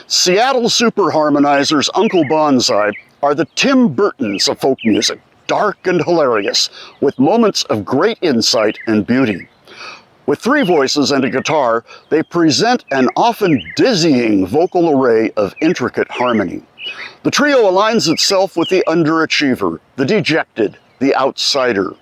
Seattle super-harmonizers Uncle Bonsai are the Tim Burtons of folk music, dark and hilarious, with moments of great insight and beauty. With 3 voices and a guitar, they present an often dizzying vocal array of intricate harmony. The trio aligns itself with the underachiever, the dejected, the outsider.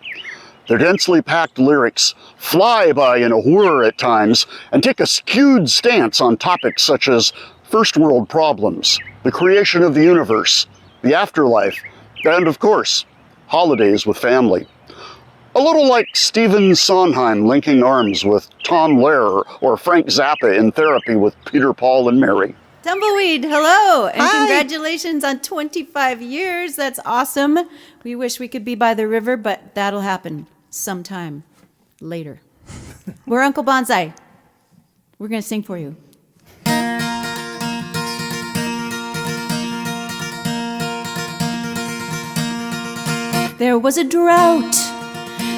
Their densely packed lyrics fly by in a whirr at times and take a skewed stance on topics such as first world problems, the creation of the universe, the afterlife, and of course, holidays with family. A little like Stephen Sondheim linking arms with Tom Lehrer or Frank Zappa in therapy with Peter, Paul, and Mary. Tumbleweed, hello, and Hi. Congratulations on 25 years. That's awesome. We wish we could be by the river, but that'll happen sometime later. We're Uncle Bonsai. We're going to sing for you. There was a drought.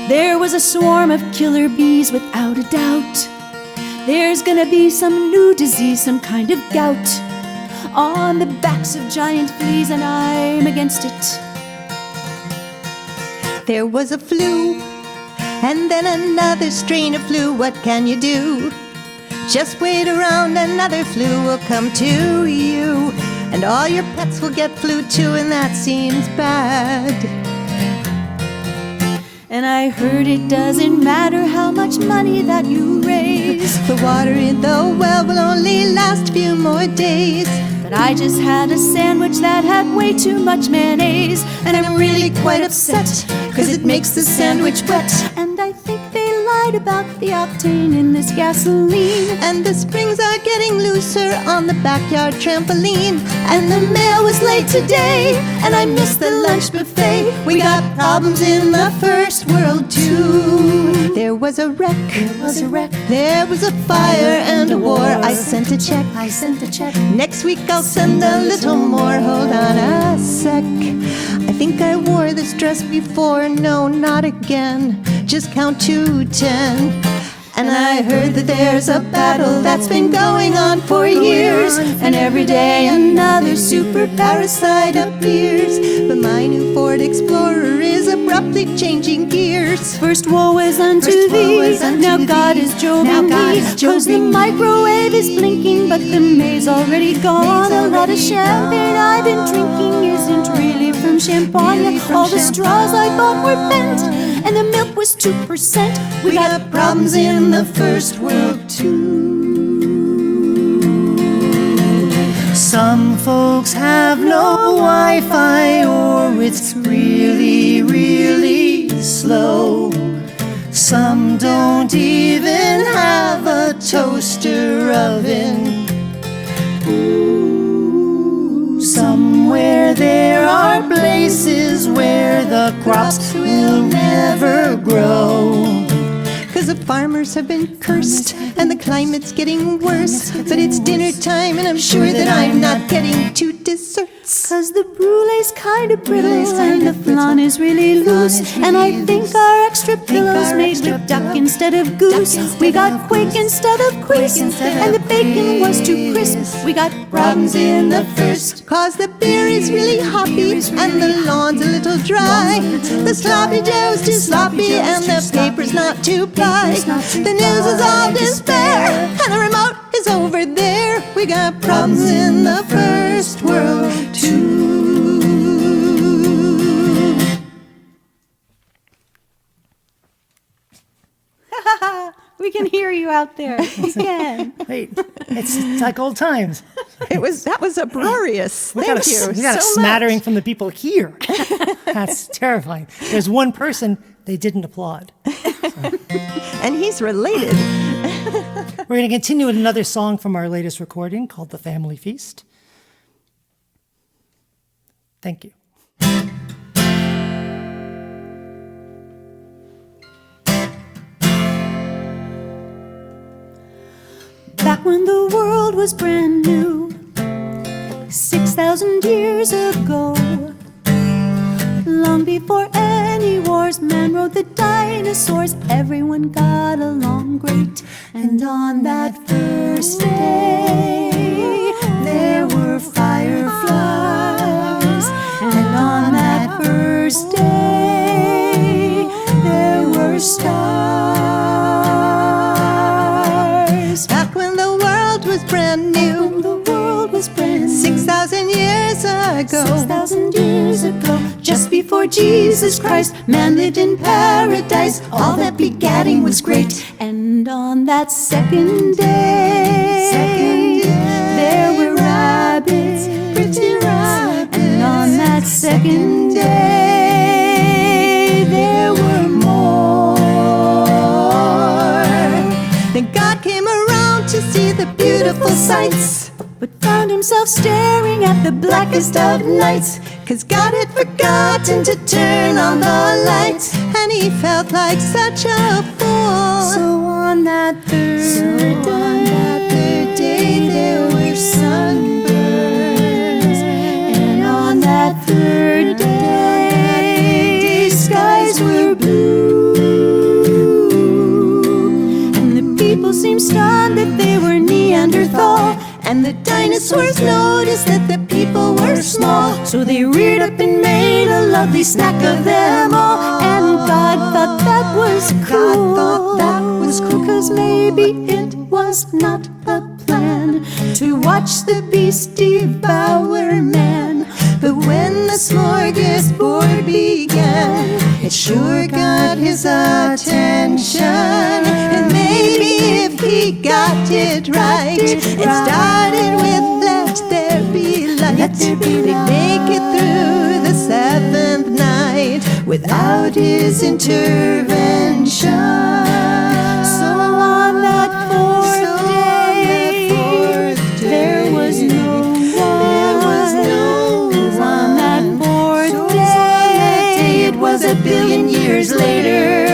There was a swarm of killer bees without a doubt. There's gonna be some new disease, some kind of gout, on the backs of giant fleas, and I'm against it. There was a flu, and then another strain of flu. What can you do? Just wait around, another flu will come to you, and all your pets will get flu too, and that seems bad. And I heard it doesn't matter how much money that you raise, The water in the well will only last a few more days. but I just had a sandwich that had way too much mayonnaise, and I'm really quite upset, 'cause it makes the sandwich wet. And I think they lied about the octane in this gasoline, And the springs are getting looser on the backyard trampoline. and the mail was late today, and I missed the lunch buffet. We got problems in the first world too. There was a wreck. There was a wreck. There was a fire and a war. I sent a check. I sent a check. Next week I'll send a little more. Hold on a sec. I think I wore this dress before. No, not again. Just count to 10. And I heard that there's a battle that's been going on for years, And every day another super parasite appears. but my new Ford Explorer is abruptly changing gears. First woe is unto First woe thee, is unto now God thee. is jobing Now God me, is 'cause the jobing me. microwave is blinking, but the May's already gone. A lot of already champagne gone. I've been drinking isn't really from champagne. Really from All the straws I champagne. bought were bent, and the milk was 2%. We got problems in the first world too. Some folks have no Wi-Fi, or it's really, really slow. Some don't even have a toaster oven. Ooh, somewhere there are places where the crops will never grow. 'Cause the farmers have been cursed and the climate's getting worse. But it's dinner time and I'm sure that I'm not getting two desserts. 'Cause the brulee's kind of brittle Brulee's and kind the of brittle. flan is really loose. is And I really think loose. our extra pillows our made extra with duck pillows instead of goose. instead We of got quake goose. instead of quiz, instead and the of bacon was too quiz. crisp. We got problems in the first. 'Cause the beer is really hoppy and the lawn's a little dry. The sloppy joe's too sloppy and the paper's not too ply. The news is all despair and the remote is over there. We got problems in the first world too. We can hear you out there. We can. Wait, it's like old times. That was uproarious. We got a so smattering from the people here. That's terrifying. There's one person they didn't applaud. And he's related. We're going to continue with another song from our latest recording called The Family Feast. Thank you. Back when the world was brand new, 6,000 years ago, long before any wars, man rode the dinosaurs. Everyone got along great. And on that first day, there brand new. When the world was brand new. 6,000 years ago. 6,000 years ago, just before Jesus Christ, man lived in paradise. All that begatting was great. And on that second day, there were rabbits, pretty rabbits. And on that second day, there were more. Then God came around to see the beautiful sights, but found himself staring at the blackest of nights. 'cause God had forgotten to turn on the lights, and he felt like such a fool. So on that third day, there were sunburns. And on that third day, skies were blue. And the people seemed stunned that they were Neanderthal. And the dinosaurs noticed that the people were small, So they reared up and made a lovely snack of them all. And God thought that was cool. God thought that was cool. 'Cause maybe it was not the plan to watch the beast devour man. but when the smorgasbord began, it sure got his attention. And maybe if he got it right, it started with let there be light. They'd make it through the seventh night without his intervention. So on that fourth day, there was no one. 'Cause on that fourth day, it was a billion years later.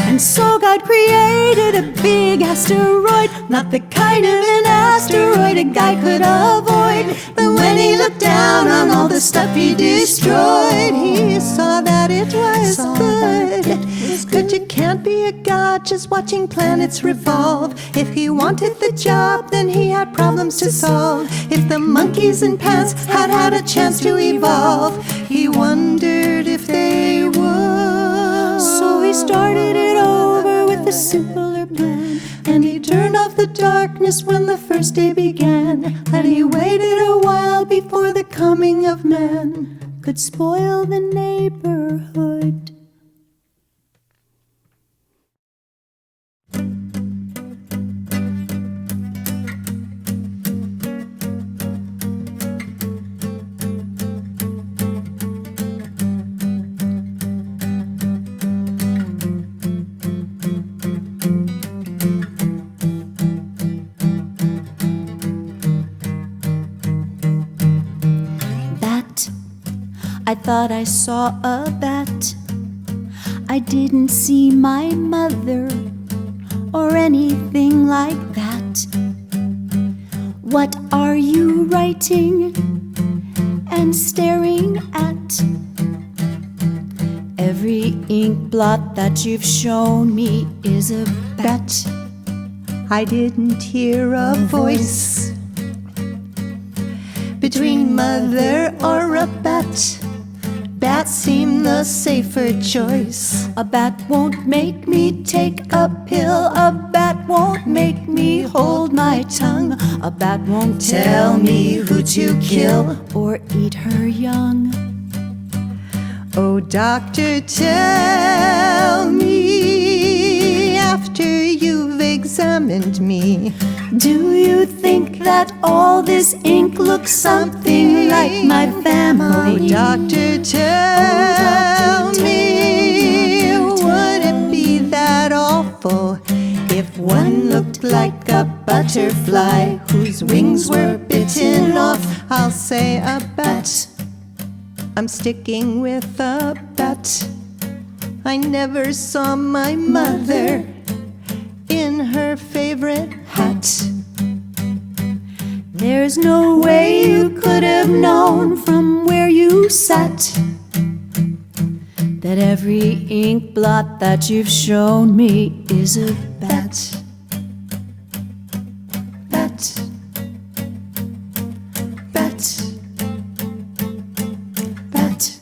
And so God created a big asteroid, not the kind of an asteroid a guy could avoid. But when he looked down on all the stuff he destroyed, he saw that it was good. But you can't be a god just watching planets revolve. If he wanted the job, then he had problems to solve. If the monkeys and pants had had a chance to evolve, he wondered if they would. So he started it over with a simpler plan. And he turned off the darkness when the first day began. And he waited a while before the coming of man Could spoil the neighborhood. I thought I saw a bat. I didn't see my mother or anything like that. What are you writing and staring at? Every ink blot that you've shown me is a bat. I didn't hear a voice between mother or a bat. Bats seem the safer choice. A bat won't make me take a pill. A bat won't make me hold my tongue. A bat won't tell me who to kill or eat her young. Oh, doctor, tell me after you've examined me, do you think that all this ink looks something like my family? Oh, doctor, tell me, would it be that awful if one looked like a butterfly whose wings were bitten off? I'll say a bat. I'm sticking with a bat. I never saw my mother in her favorite hat. There's no way you could have known from where you sat that every ink blot that you've shown me is a bat. Bat. Bat. Bat.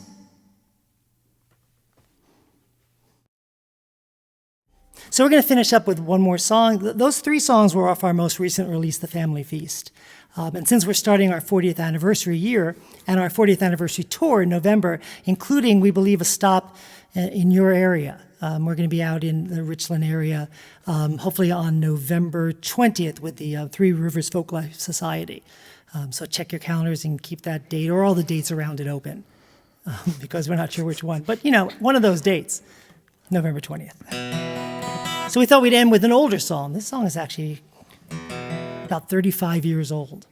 So So we're going to finish up with one more song. Those 3 songs were off our most recent release, The Family Feast. And since we're starting our 40th anniversary year and our 40th anniversary tour in November, including, we believe, a stop in your area. We're going to be out in the Richland area, hopefully on November 20th with the Three Rivers Folklife Society. So check your calendars and keep that date or all the dates around it open because we're not sure which one. But, one of those dates, November 20th. So we thought we'd end with an older song. This song is actually about 35 years old.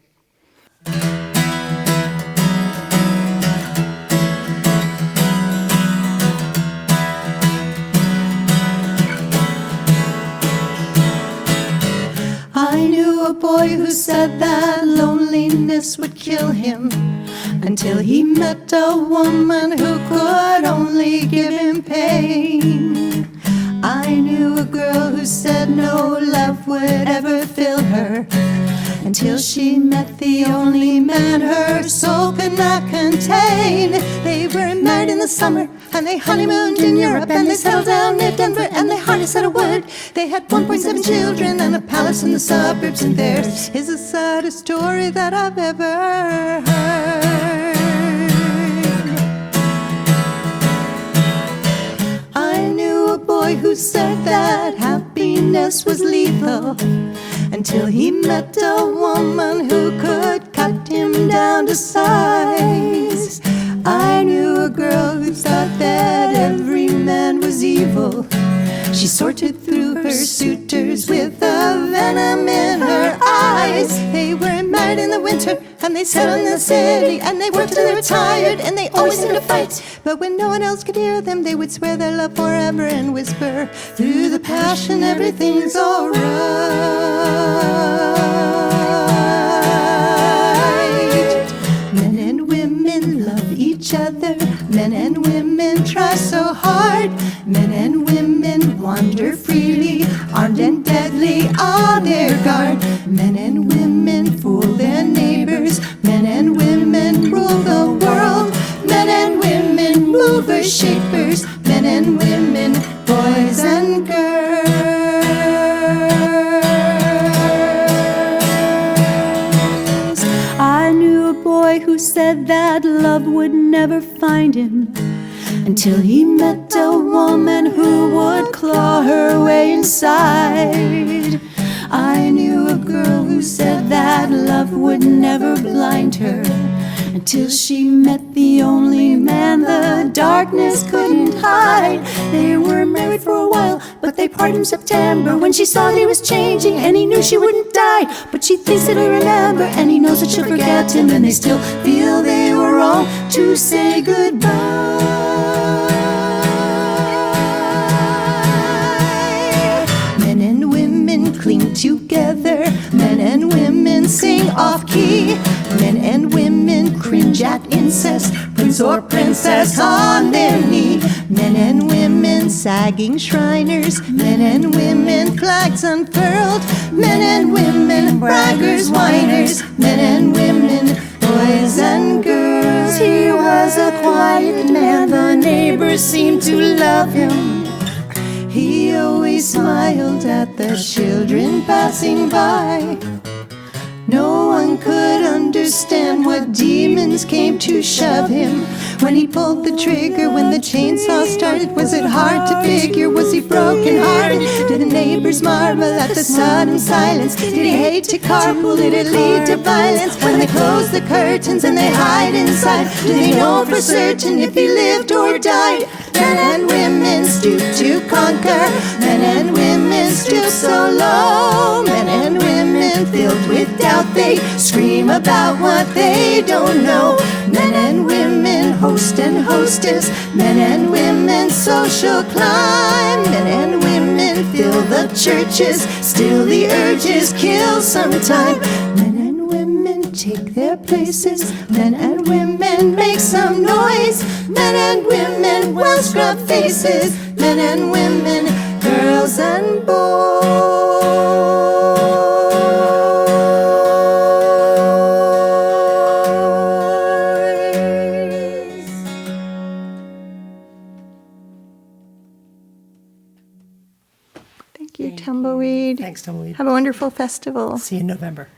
I knew a boy who said that loneliness would kill him until he met a woman who could only give him pain. I knew a girl who said no love would ever fill her until she met the only man her soul could not contain. They were married in the summer and they honeymooned in Europe and they settled down near Denver and they hardly said a word. They had 1.7 children and a palace in the suburbs, and theirs is the saddest story that I've ever heard. I knew a boy who said that happiness was lethal until he met a woman who could cut him down to size. I knew a girl who thought that every man was evil. She sorted through her suitors with a venom in her eyes. They were married in the winter and they settled in the city and they worked till they were tired and they always seemed to fight. But when no one else could hear them, they would swear their love forever and whisper through the passion, everything's alright. Men and women love each other. Men and women try so hard. Men and women wander freely, armed and deadly on their guard. Men and women fool their neighbors. Men and women rule the world. Men and women movers, shapers. Men and women, boys and girls. I knew a boy who said that love would never find him until he met a woman who would claw her way inside. I knew a girl who said that love would never blind her until she met the only man the darkness couldn't hide. They were married for a while, but they parted in September when she saw that he was changing and he knew she wouldn't die. But she thinks that he'll remember and he knows that she'll forget him, and they still feel they were wrong to say goodbye. Men and women cling together. Men and women sing off-key. Men and women cringe at incest, prince or princess on their knee. Men and women sagging Shriners. Men and women flags unfurled. Men and women braggers, whiners. Men and women, boys and girls. He was a quiet man, the neighbors seemed to love him. He always smiled at the children passing by. No one could understand what demons came to shove him. When he pulled the trigger, when the chainsaw started, was it hard to figure? Was he broken hearted? Did the neighbors marvel at the sudden silence? Did he hate to carpool? Did it lead to violence? When they close the curtains and they hide inside, do they know for certain if he lived or died? Men and women stoop to conquer. Men and women stoop so low. Men and women filled with doubt, they scream about what they don't know. Men and women, host and hostess. Men and women, social climb. Men and women fill the churches, still the urges kill sometime. Men and women take their places. Men and women make some noise. Men and women, well-scrubbed faces. Men and women, girls and boys. Thank you, Tumbleweed. Thanks, Tumbleweed. Have a wonderful festival. See you in November.